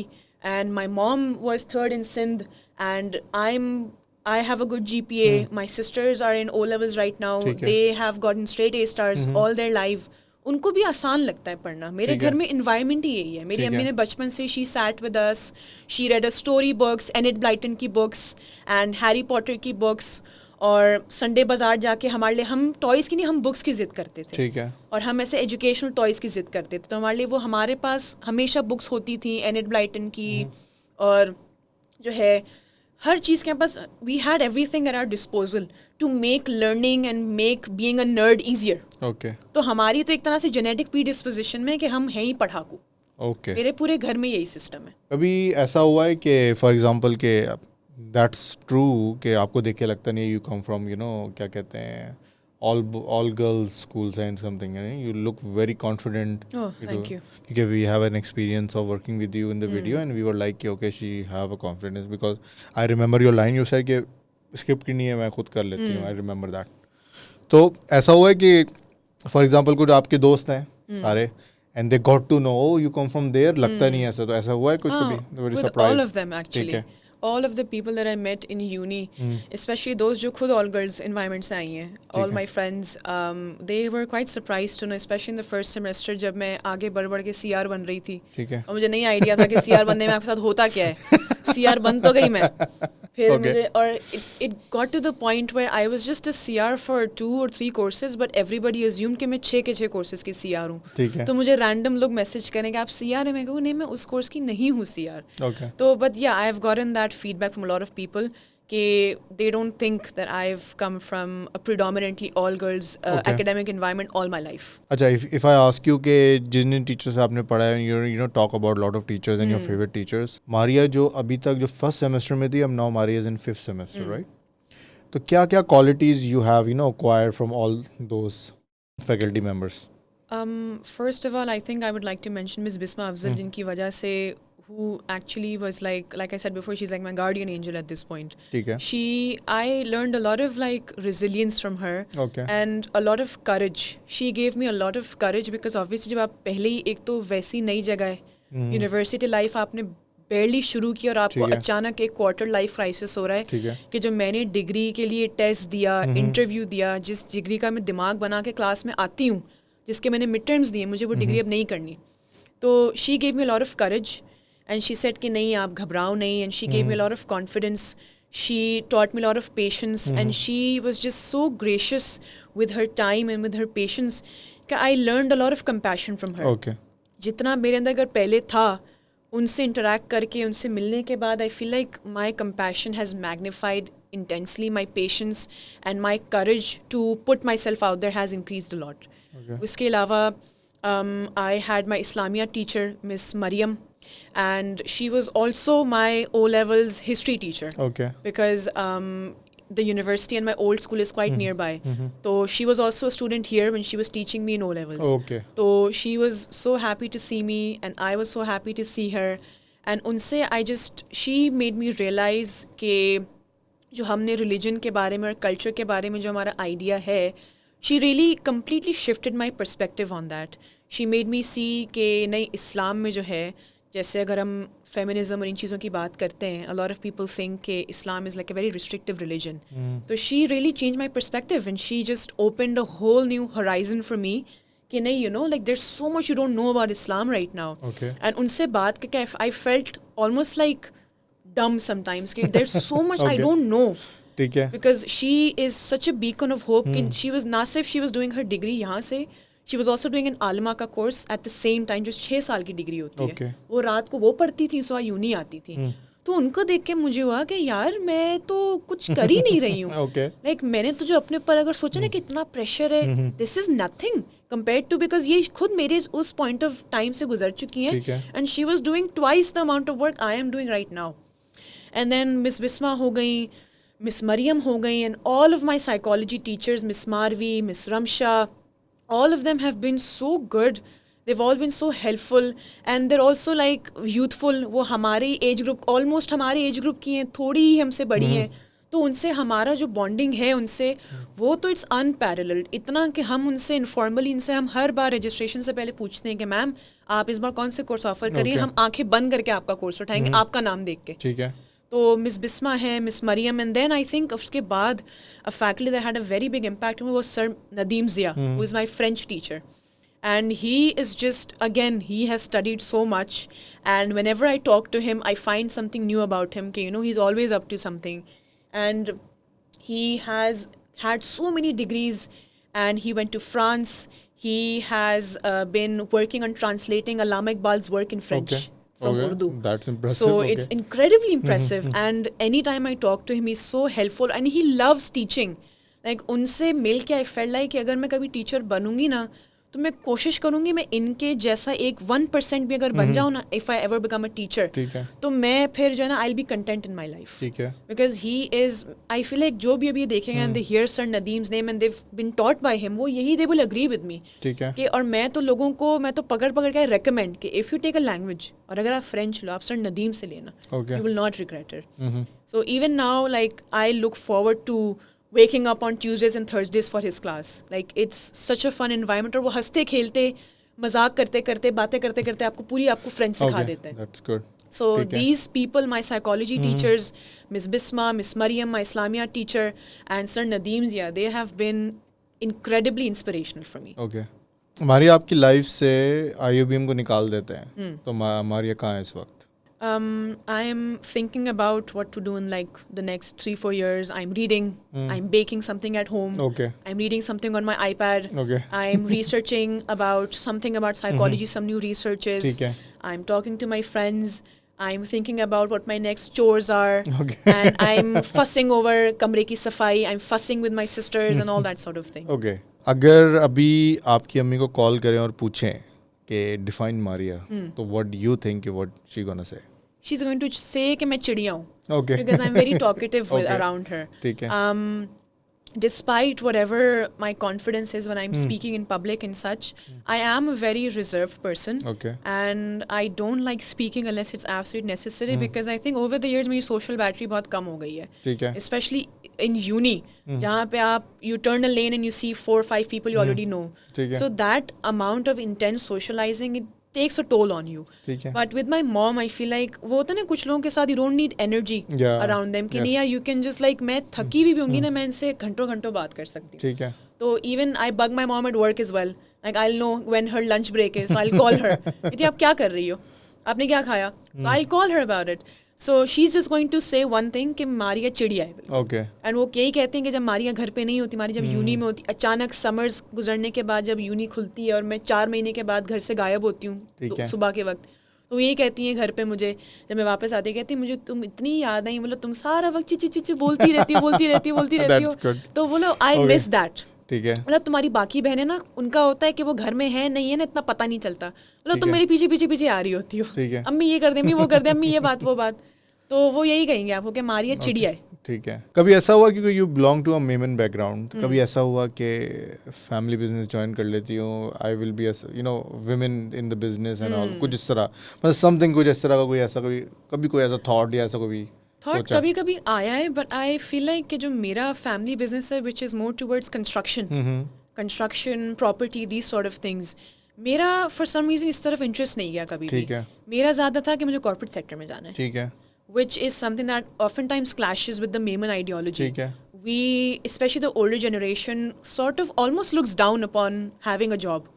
and my mom was third in Sindh and I have a good GPA. My sisters are in O levels right now. ठीक है. They have gotten straight A stars all their life. उनको भी आसान लगता है पढ़ना. मेरे घर में इन्वायरमेंट ही यही है. मेरी अम्मी ने बचपन से she sat with us, she red a story books, unit Blyton की बुक्स एंड हैरी पॉटर की बुक्स. और संडे बाजार जाके हमारे लिए, हम टॉयज़ की नहीं हम बुक्स की ज़िद करते थे. ठीक है. और हम ऐसे एजुकेशनल टॉयज़ की ज़िद करते थे. तो हमारे लिए वो हमारे पास हमेशा बुक्स होती थी एनिट ब्लाइटन की. और जो है हर चीज़ के पास we had everything at our disposal to make learning and make being a nerd easier. Okay. तो हमारी तो एक तरह से जेनेटिक प्रीडिस्पोजिशन में कि हम हैं ही पढ़ाकू. ओके. मेरे पूरे घर में यही सिस्टम है. कभी ऐसा हुआ है कि फॉर एग्जांपल के दैट्स ट्रू कि आपको देख के लगता नहीं यू कम फ्रॉम क्या कहते हैं all girls schools and something, you look very confident. Oh, thank you. Because we have an experience of working with you in the video and we were like okay she have a confidence because I remember your line you said कि script की नहीं है मैं खुद कर लेती हूँ. I remember that. तो ऐसा हुआ है कि फॉर एग्जांपल कुछ आपके दोस्त हैं सारे and they got to know oh you come from there, लगता नहीं ऐसा. तो ऐसा हुआ है कुछ कभी? Very With surprised. all of them actually. All of the people that I met in uni, especially those जो खुद all girls environment से आई हैं, all my friends, they were quite surprised to know, especially in the first semester जब मैं आगे बढ़ बढ़ के CR बन रही थी. ठीक है. और मुझे नहीं आइडिया था कि CR बनने में आपके साथ होता क्या है. CR बन तो गई मैं. फिर मुझे और it got to the point where I was just a CR for 2 or 3 courses, but everybody assumed कि मैं 6 के 6 courses की CR हूँ. ठीक है. तो मुझे random लोग मैसेज करें कि आप CR हैं. मैं कहूँ नहीं मैं उस कोर्स की नहीं हूँ CR. Okay. तो but yeah, I have gotten that feedback from a lot of people कि they don't think that I've come from a predominantly all girls academic environment all my life. अच्छा, if I ask you कि जिन teacher से आपने पढ़ा है you talk about lot of teachers and your favorite teachers. Maria जो अभी तक जो फर्स्ट सेमेस्टर में थी, अब now Maria is in 5th semester, right? तो क्या क्या qualities you have acquired from all those faculty members? First of all, I think I would like to mention Miss Bisma Afzal, जिनकी वजह से who actually was like I said before, she's like my guardian angel at this point. ठीक है. I learned a lot of like resilience from her. Okay. And a lot of courage. She gave me a lot of courage because obviously जब आप पहले ही एक तो वैसी नई जगह है, यूनिवर्सिटी लाइफ आपने barely शुरू किया और आपको ठीक है। अचानक एक क्वार्टर लाइफ क्राइसिस हो रहा ठीक है है। कि जो मैंने डिग्री के लिए टेस्ट दिया, इंटरव्यू दिया, जिस डिग्री का मैं दिमाग बना के क्लास में आती हूँ, जिसके मैंने मिड टर्म्स दिए, मुझे वो डिग्री अब नहीं करनी. तो she gave me a lot of courage and she said कि नहीं आप घबराओ नहीं, and she gave me a lot of confidence. She taught me a lot of patience and she was just so gracious with her time and with her patience that I learned a lot of compassion from her. Okay. जितना मेरे अंदर अगर पहले था, उनसे interact करके उनसे मिलने के बाद आई feel like my compassion has magnified intensely. My patience and my courage to put myself out there has increased a lot. उसके अलावा I had my Islamia teacher, Miss Mariam, and she was also my O-levels history teacher. Okay. Because the university and my old school is quite nearby. So she was also a student here when she was teaching me in O-levels. Okay. So she was so happy to see me and I was so happy to see her. And unse she made me realize कि जो हमने religion के बारे में और culture के बारे में जो हमारा idea है, she really completely shifted my perspective on that. She made me see कि नहीं, इस्लाम में जो है, जैसे अगर हम फेमिनिज्म और इन चीज़ों की बात करते हैं, a lot of people think कि इस्लाम is like a very restrictive religion. तो she really changed my perspective and she just opened a whole new horizon for me कि नहीं, you know, like there's so much you don't know about Islam right now. Okay. And उनसे बात करके I felt almost like dumb sometimes कि there's so much I don't know. ठीक है. Because she is such a beacon of hope. She was ना सिर्फ she was doing her degree यहाँ से, she was also doing an आलिमा का course at the same time, जो 6 साल की डिग्री होती Okay. है. वो रात को वो पढ़ती थी, सुबह यूनी आती थी. तो उनको देख के मुझे हुआ कि यार मैं तो कुछ कर ही नहीं रही हूँ. Okay. Like मैंने तो जो अपने पर अगर सोचा ना कि इतना प्रेशर है, this is nothing compared to, because ये खुद मेरे उस पॉइंट ऑफ टाइम से गुजर चुकी ठीक हैं. है. And she was doing twice the amount of work I am doing right now. And then Miss Bisma हो गई, Miss Mariam हो गई, and all of my psychology teachers, Miss Marvi, Miss Ramsha, all of them have been so good. They've all been so helpful and they're also like youthful. वो हमारे age group, almost हमारे age group की हैं, थोड़ी ही हमसे बड़ी हैं. तो उनसे हमारा जो बॉन्डिंग है उनसे, वो तो इट्स अनपैरेलल्ड. इतना कि हम उनसे इनफॉर्मली, इनसे हम हर बार रजिस्ट्रेशन से पहले पूछते हैं कि मैम आप इस बार कौन से कोर्स ऑफर करिए, हम आंखें बंद करके आपका कोर्स उठाएंगे आपका नाम देख के. ठीक है. तो मिस बिस्मा है, miss Maryam, and then I think उसके बाद a faculty that had a very big impact वो sir Nadeem Zia, who is my French teacher. And he is just, again, he has studied so much. And whenever I talk to him, I find something new about him. You know, he's always up to something. And he has had so many degrees. And he went to France. He has been working on translating Allama Iqbal's work in French from Urdu. That's impressive. So it's incredibly impressive. And anytime I talk to him, he's so helpful. And he loves teaching. Like, उनसे मिल के I felt like कि अगर मैं कभी teacher बनूंगी ना, तो मैं कोशिश करूंगी मैं इनके जैसा एक 1% भी अगर बन जाऊँ ना, if I ever become a teacher, तो मैं फिर जो है ना, I will be content in my life. ठीक है. Because he is, I feel like जो भी अभी देखेंगे and they hear sir Nadeem's name and they've been taught by him, वो यही they will agree with me. ठीक है. कि और मैं तो लोगों को, मैं तो पकड़ पकड़ के रेकमेंड कि if you take a language, और अगर आप फ्रेंच लो, आप सर नदीम से लेना, you will not regret it. So even now like I look forward to waking up on Tuesdays and Thursdays for his class. Like, it's such a fun environment. और वो हंसते खेलते, मजाक करते करते, बातें करते करते आपको फ्रेंच सिखा देते हैं. That's good. So these people, my psychology teachers, Miss Bisma, Miss Mariam, my Islamia teacher, and Sir Nadeem Zia, they have been incredibly inspirational for me. Okay. हमारी आपकी लाइफ से IoBM को निकाल देते हैं, तो मारिया कहाँ है इस वक्त? I am thinking about what to do in like the next 3-4 years. I'm reading. I'm baking something at home. Okay. I'm reading something on my iPad. Okay. I'm researching about something about psychology, some new researches. ठीक है. I'm talking to my friends. I'm thinking about what my next chores are. Okay. And I'm fussing over कमरे की सफाई. I'm fussing with my sisters and all that sort of thing. Okay. अगर अभी आपकी अम्मी को कॉल करें और पूछें कि define Maria, तो what do you think what she gonna say? She's going to say कि मैं चिड़िया हूँ. Okay. Because I'm very talkative Okay. around her. ठीक है. Despite whatever my confidence is when I'm speaking in public and such, I am a very reserved person. Okay. And I don't like speaking unless it's absolutely necessary, because I think over the years मेरी social battery बहुत कम हो गई है. ठीक है. Especially in uni, जहाँ पे आप you turn a lane and you see 4 or 5 people you already know. ठीक है. So that amount of intense socializing, takes a toll on you. ठीक है. But with my mom, I feel like वो होता है ना कुछ लोगों के साथ you don't need energy around them कि नहीं यार you can just like मैं थकी भी होंगी ना मैं इनसे घंटों घंटों बात कर सकती हूँ. ठीक है. तो even I bug my mom at work as well. Like I'll know when her lunch break is, so I'll call her. इतनी आप क्या कर रही हो? आपने क्या खाया? So I'll call her about it. So she's just going to say one thing कि मारिया चिड़िया है. Okay. And वो यही कहते हैं कि जब मारिया घर पे नहीं होती, मारिया जब यूनी में होती, अचानक समर्स गुजरने के बाद जब यूनी खुलती है और मैं 4 महीने के बाद घर से गायब होती हूँ सुबह के वक्त, तो यही कहती हैं घर पे मुझे जब मैं वापस आती कहती मुझे तुम इतनी याद आई, मतलब तुम सारा वक्त चिची बोलती रहती हो. तो बोलो आई मिस दैट. ठीक है. मतलब तुम्हारी बाकी बहनें ना उनका होता है कि वो घर में है नहीं है ना इतना पता नहीं चलता, मतलब तुम मेरे पीछे आ रही होती हो. अम्मी ये कर दे, अम्मी वो कर दे, अम्मी ये बात वो बात. तो वो यही कहेंगे आपको कि मारिया चिड़िया है. ठीक है. कभी ऐसा हुआ क्योंकि you belong to a Memon background, कभी ऐसा हुआ कि फैमिली बिजनेस ज्वाइन कर लेती हूँ, आई will be women in the business and all, कुछ इस तरह, मतलब समथिंग कुछ इस तरह का कोई ऐसा कभी कोई ऐसा थॉट या ऐसा कोई थॉट कभी आया है. बट आई फील लाइक कि जो मेरा फैमिली बिजनेस है which is more towards construction property these sort of things, मेरा फॉर सम रीजन इस तरफ इंटरेस्ट नहीं गया कभी भी. मेरा ज़्यादा था कि मुझे कॉर्पोरेट सेक्टर में जाना है. ठीक है. which is something that oftentimes clashes with the Memon ideology. We, especially the older generation, sort of almost looks down upon having a job.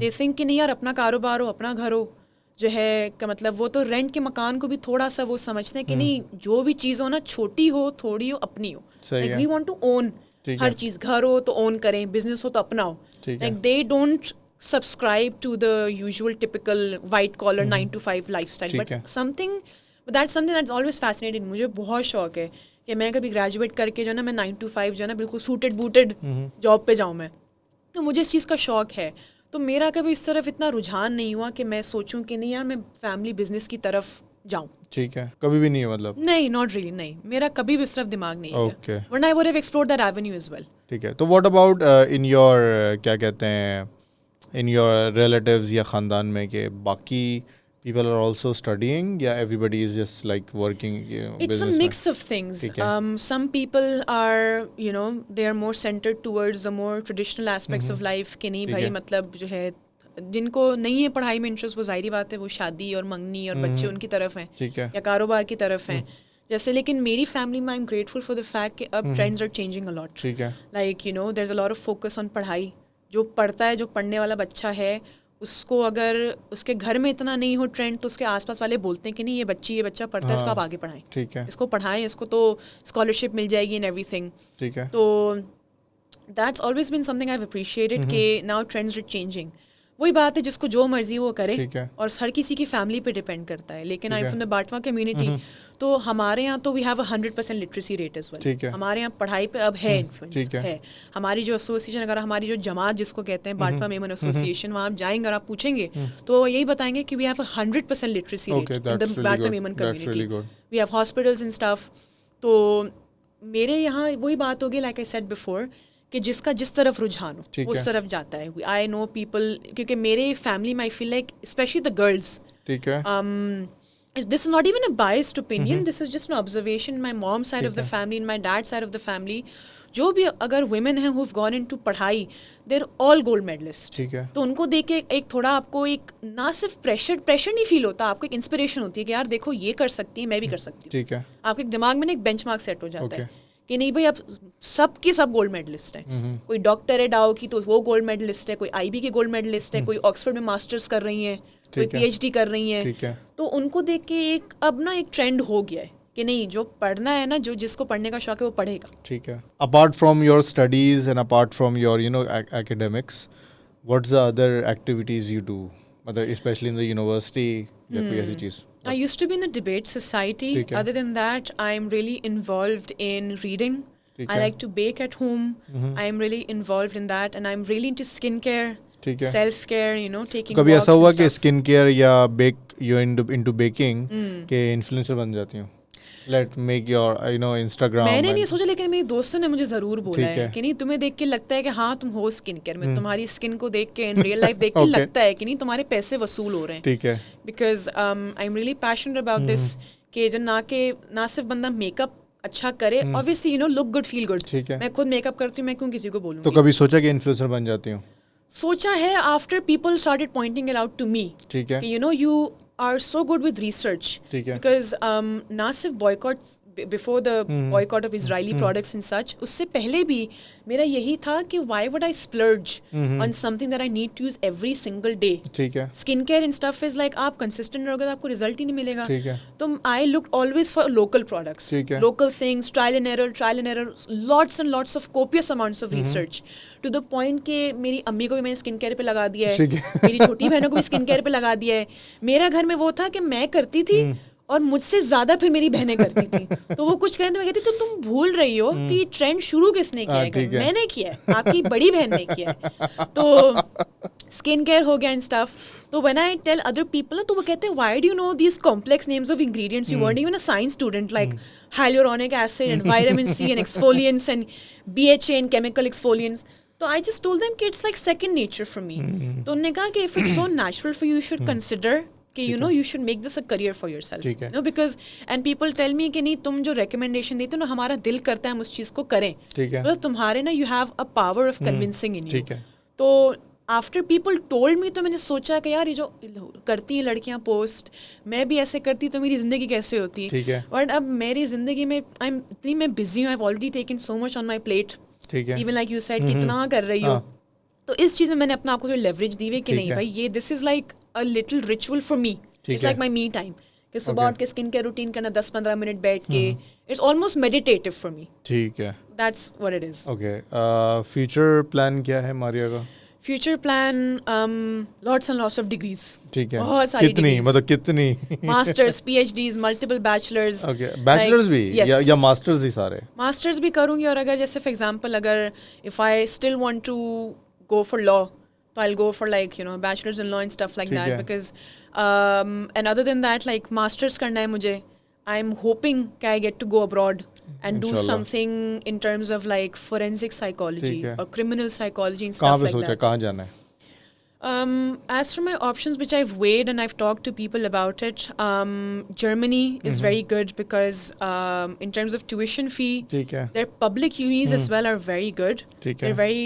They think कि नहीं यार अपना कारोबार हो, अपना घर हो, जो है का मतलब वो तो रेंट के मकान को भी थोड़ा सा वो समझते हैं कि नहीं जो भी चीज़ हो ना छोटी हो थोड़ी हो अपनी हो. Like we want to own हर चीज़, घर हो तो own करें, business हो तो अपना हो. Like they don't subscribe to the usual typical white collar 9 to 5 lifestyle. But that's something that's always fascinated. मुझे बहुत शौक है कि मैं कभी ग्रेजुएट करके जो ना मैं 9 to 5 जो ना बिल्कुल सूटेड बूटेड जॉब पे जाऊँ मैं. तो मुझे इस चीज़ का शौक है. तो मेरा कभी इस तरफ इतना रुझान नहीं हुआ कि मैं सोचूं कि नहीं यार मैं फैमिली बिजनेस की तरफ जाऊं. ठीक है. कभी भी नहीं है मतलब? नहीं, नॉट रियली. नहीं, मेरा कभी भी इस तरफ दिमाग नहीं है. ओके. वरना I would have explored that avenue as well. ठीक है. तो व्हाट अबाउट इन योर क्या कहते हैं इन योर रिलेटिव्स या ख़ानदान में कि बाकी people are also studying, yeah, everybody is just like working, it's a mix of things. Some people are, they are more centered towards the more traditional aspects of life कि नहीं भाई मतलब जो है जिनको नहीं है पढ़ाई में इंटरेस्ट, वो जाहिर बात है वो शादी और मंगनी और बच्चे उनकी तरफ हैं या कारोबार की तरफ हैं जैसे. लेकिन मेरी फैमिली में I am grateful for the fact कि अब trends are changing a lot. Like there is a lot of focus on पढ़ाई. जो पढ़ता है, जो पढ़ने वाला बच्चा है, उसको अगर उसके घर में इतना नहीं हो ट्रेंड तो उसके आसपास वाले बोलते हैं कि नहीं ये बच्चा पढ़ता है, इसको आप आगे पढ़ाएं. ठीक है. इसको पढ़ाएं, इसको तो स्कॉलरशिप मिल जाएगी इन एवरीथिंग. ठीक है. तो that's always been something I have appreciated कि नाउ ट्रेंड्स आर चेंजिंग. वही बात है जिसको जो मर्जी वो करे और हर किसी की फैमिली पे डिपेंड करता है. लेकिन I from the Bantva community, तो हमारे यहाँ तो we have 100% literacy rate as well. हमारे यहाँ पढ़ाई पे अब है इन्फ्लुएंस है. हमारी जो एसोसिएशन, अगर हमारी जो जमात जिसको कहते हैं बाटवा मेमन एसोसिएशन, वहाँ आप जाएंगे और आप पूछेंगे तो यही बताएंगे कि we have 100% literacy rate in the Bantva Memon community. We have hospitals and stuff. तो मेरे यहाँ वही बात होगी लाइक आई सेड बिफोर कि जिसका जिस तरफ रुझान हो उस तरफ जाता है. आई नो पीपल, क्योंकि मेरे फैमिली में आई feel like specially the girls, ठीक है, this is not even a biased opinion, this is just an observation. My mom's side of the family and my dad's side of the family, जो भी अगर women हैं who've gone into पढ़ाई, they're all gold medalists. ठीक है. तो उनको देख के एक थोड़ा आपको एक ना सिर्फ प्रेशर नहीं फील होता, आपको एक इंस्पिरेशन होती है कि यार देखो ये कर सकती है, मैं भी कर सकती हूँ. ठीक है. आपके दिमाग में ना एक बेंचमार्क सेट हो जाता है कि नहीं भाई अब सब गोल्ड मेडलिस्ट हैं. कोई डॉक्टर है डाओ की तो वो गोल्ड मेडलिस्ट है, कोई आईबी की गोल्ड मेडलिस्ट है, कोई ऑक्सफोर्ड में मास्टर्स कर रही हैं, कोई पीएचडी कर रही हैं. तो उनको देख के एक अब ना एक ट्रेंड हो गया है कि नहीं जो पढ़ना है ना, जो जिसको पढ़ने का शौक है वो पढ़ेगा. ठीक है. Apart from your studies and apart from your academics, what's the other activities you do, मतलब स्पेशली इन द यूनिवर्सिटी या कोई ऐसी चीज़? I used to be in the debate society. Other than that, I'm really involved in reading. I like to bake at home. I'm really involved in that, and I'm really into skincare, self-care. Taking walks. कभी ऐसा हुआ कि skincare या you're into baking के influencer बन जाती हूँ? Let make your Instagram. मैंने नहीं सोचा, लेकिन मेरे दोस्तों ने मुझे जरूर बोला है कि नहीं तुम्हें देख के लगता है कि हाँ तुम हो स्किन केयर में, तुम्हारी स्किन को देख के इन रियल लाइफ देख के लगता है कि नहीं तुम्हारे पैसे वसूल हो रहे हैं. ठीक है. Because I am really passionate about this कि जो ना सिर्फ बंदा मेकअप अच्छा करे, obviously look good feel good. मैं खुद मेकअप करती हूँ, मैं क्यों किसी को बोलूँ. तो कभी सोचा कि इन्फ्लुएंसर बन जाती हूँ? सोचा है after people started pointing it out to me ठीक है, कि you are so good with research ठीक है, because ना सिर्फ boycotts before the boycott of Israeli products and such, उससे पहले भी मेरा यही था कि why would I splurge on something that I need to use every single day. ठीक है, Skin care and stuff is like आप consistent रहोगे तो आपको result ही नहीं मिलेगा. ठीक है, तो I looked always for local products, ठीक है. local things, trial and error, lots and lots of copious amounts of research to the point कि मेरी अम्मी को भी मैंने स्किन केयर पे लगा दिया है, ठीक है. मेरी छोटी बहनों को भी स्किन केयर पे लगा दिया है. मेरा घर में वो था कि मैं करती थी और मुझसे ज्यादा फिर मेरी बहनें करती थी. तो वो कुछ कहते, मैं कहती तो तुम भूल रही हो कि ये ट्रेंड शुरू किसने किया है. ठीक है. मैंने किया है, आपकी बड़ी बहन ने किया है. तो स्किन केयर हो गया एंड स्टफ. तो when I tell other people तो वो कहते हैं why do you know these complex names of ingredients, you weren't even a science student, like hyaluronic acid and vitamin C and exfoliants and BHA and chemical exfoliants. तो I just told them कि it's like second nature for me. तो उन्होंने कहा कि if it's so natural for you, you should consider कि you know you should make this a career for yourself. ठीक है. You know, because and people tell me कि नहीं तुम जो recommendation देते हो ना हमारा दिल करता है हम उस चीज़ को करें. ठीक है. मतलब तुम्हारे ना you have a power of convincing in you. ठीक है. तो आफ्टर पीपल टोल्ड मी तो मैंने सोचा कि यार ये जो करती हैं लड़कियां पोस्ट, मैं भी ऐसे करती तो मेरी ज़िंदगी कैसे होती. ठीक है. बट अब मेरी ज़िंदगी में इतनी मैं बिजी हूँ, I have already taken so much on my plate. ठीक है. इवन लाइक यू सेड कितना कर रही हो. तो इस चीज़ में मैंने अपने आप को थोड़ी लेवरेज दी हुई कि नहीं भाई ये this is like a little ritual for me. It's like my me time कि सुबह उठ के स्किन केयर रूटीन करना 10-15 मिनट बैठ के. It's almost meditative for me. ठीक है. That's what it is. Okay. Future plan क्या है मारिया का? Future plan lots and lots of degrees. ठीक है. बहुत सारी कितनी degrees. मतलब कितनी? Masters, PhDs, multiple bachelors. Okay. Bachelors भी या मास्टर्स ही सारे? मास्टर्स भी करूँगी और अगर जैसे फॉर एग्जांपल अगर if I still want to go for law तो I will go for like you know bachelors in law and stuff like that. Because and other than that like masters करना है मुझे. I am hoping कि I get to go abroad and do Inshallah. something in terms of like forensic psychology ठीक है. or criminal psychology and कहाँ stuff पे like सोचा that. कहाँ जाना है? As for my options, which I've weighed and I've talked to people about it, Germany is very good because in terms of tuition fee, ठीक है. their public unis as well are very good. ठीक They're है. very,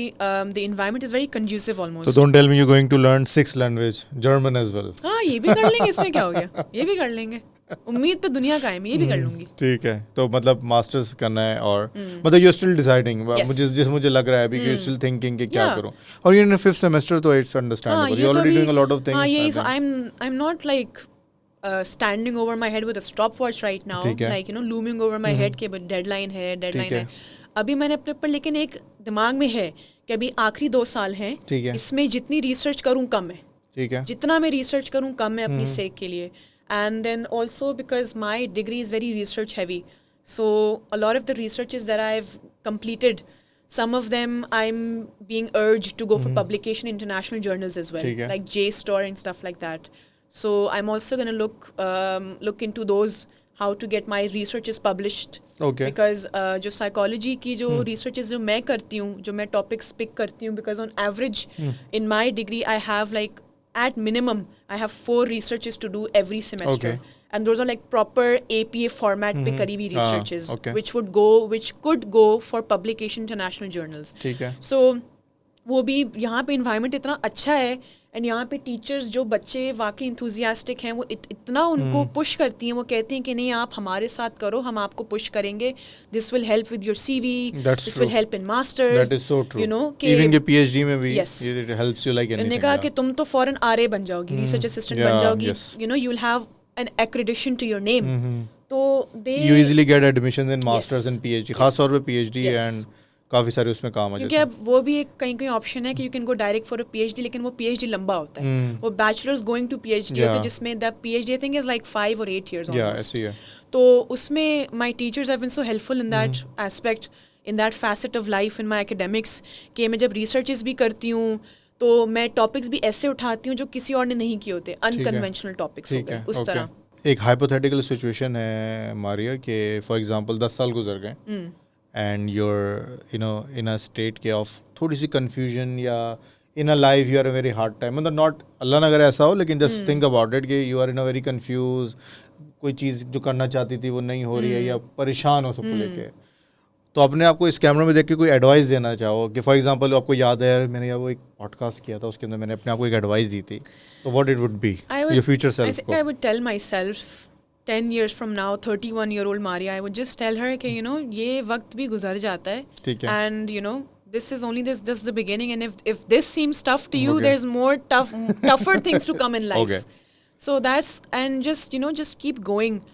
the environment is very conducive So almost. don't tell me you're going to learn 6th language, German as well. हाँ ये भी कर लेंगे, इसमें क्या हो गया, ये भी कर लेंगे. उम्मीद पे दुनिया कायम, ये भी कर लूंगी. ठीक है. तो मतलब मास्टर्स करना है और मतलब यू आर स्टिल डिसाइडिंग. मुझे लग रहा है अभी कि यू स्टिल थिंकिंग कि क्या करूं. और ये इन 5th सेमेस्टर तो it's understandable. You already doing a lot of things. हाँ यही. So I am not like standing over my head with a stopwatch right now, like you know looming over my head कि deadline है. अभी मैंने अपने ऊपर लेकिन एक दिमाग में है कि अभी आखिरी 2 साल हैं, इसमें जितनी रिसर्च करूँ कम है. ठीक है. जितना मैं रिसर्च करूँ कम है अपनी सेक के लिए. And then also because my degree is very research heavy, so a lot of the researches that I've completed, some of them I'm being urged to go for publication in international journals as well, like JSTOR and stuff like that. So I'm also going to look into those, how to get my researches published. Okay. Because जो psychology की जो researches जो मैं करती हूँ, जो मैं topics pick करती हूँ, because on average in my degree I have like at minimum I have 4 researches to do every semester. Okay. And those are like proper APA format पे करी हुई researches, okay. which could go for publication in international journals. ठीक है. So वो भी यहाँ पे environment इतना अच्छा है एंड यहाँ पे टीचर्स जो बच्चे वाकई इंथुजियास्टिक हैं वो इतना उनको पुश करती हैं. वो कहती हैं कि नहीं आप हमारे साथ करो, हम आपको पुश करेंगे. This will help with your CV, this will help in masters. That is so true. You know even के PhD में भी it helps you like anything. उन्होंने कहा कि तुम तो फॉरेन RA बन जाओगी, रिसर्च असिस्टेंट बन जाओगी. You know you will have an accreditation to your name. तो they you easily get admission in masters and PhD, खास तौर पे PhD एंड काफ़ी सारे उसमें काम आ जाते हैं. क्योंकि अब वो भी एक कहीं ऑप्शन है कि you can go direct for a PhD, लेकिन वो PhD लंबा होता है. वो बैचलर्स गोइंग टू PhD होता है जिसमें the PhD I think is like 5 or 8 years almost. तो उसमें my teachers have been so helpful in that aspect, in that facet of life in my academics, कि मैं जब रिसर्चेस भी करती हूँ तो मैं टॉपिक्स भी ऐसे उठाती हूँ जो किसी और ने नहीं किए होते, अनकन्वेंशनल टॉपिक्स हो गए उस तरह. एक हाइपोथेटिकल सिचुएशन है मारिया कि फॉर एग्जांपल 10 साल गुजर गए and you're you know in a state के of थोड़ी सी confusion या in a life you are a very hard time, मतलब not अल्लाह ना करे ऐसा हो, लेकिन just think about it कि you are in a very confused, कोई चीज़ जो करना चाहती थी वो नहीं हो रही है या परेशान हो सबको लेके. तो अपने आपको इस कैमरे में देख के कोई एडवाइस देना चाहो कि फॉर एग्जांपल आपको याद है यार मैंने वो एक पॉडकास्ट किया था उसके अंदर मैंने अपने आप को एक एडवाइस दी थी, तो what it would be your future I self think को? I would tell myself 10 years from now, 31-year-old Maria, I would just tell her कि ये वक्त भी गुजर जाता है, ठीक है. and this is only this just the beginning, and if this seems tough to you, Okay. there's more tougher things to come in life. Okay. So that's, and just keep going.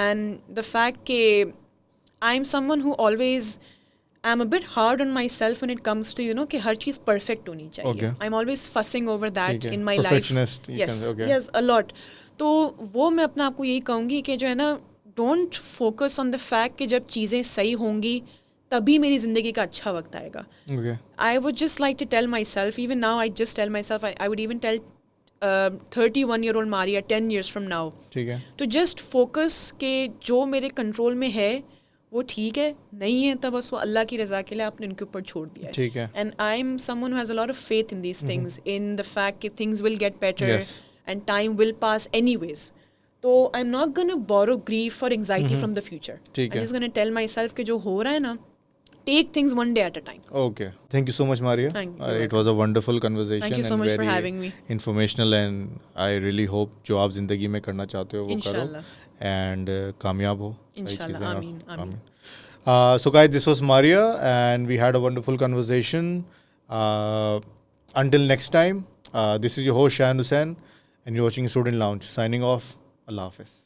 And the fact that I'm someone who always, I'm a bit hard on myself when it comes to कि हर चीज़ perfect होनी चाहिए. Okay. I'm always fussing over that ठीक है. in my life. Perfectionist, you Yes, can say, okay. yes, a lot. तो वो मैं अपने आप को यही कहूँगी कि जो है ना, don't focus on the fact कि जब चीज़ें सही होंगी तभी मेरी ज़िंदगी का अच्छा वक्त आएगा. Okay. I would just like to tell myself, even now I just tell myself, I would even tell 31-year-old Maria 10 years from now, ठीक है. to just focus कि जो मेरे कंट्रोल में है वो ठीक है, नहीं है तब बस वो अल्लाह की रज़ा के लिए आपने उनके ऊपर छोड़ दिया है. ठीक है. And I'm someone who has a lot of faith in these things, in the fact that things will get better Yes. and time will pass anyways. So I'm not going to borrow grief or anxiety from the future. ठीक I'm है. just going to tell myself कि जो हो रहा है ना, take things one day at a time. Okay. Thank you so much, Maria. Thank you. It was a wonderful conversation. Thank you so and much for very having me. Informational, and I really hope जो आप ज़िंदगी में करना चाहते हो वो करो Inshallah. and कामयाब हो. सारी Inshallah. चीज़ें आप- Ameen. Ameen. So guys, this was Maria and we had a wonderful conversation. Until next time, this is your host Shayan Hussain and you're watching Student Lounge. Signing off. Allah Hafiz.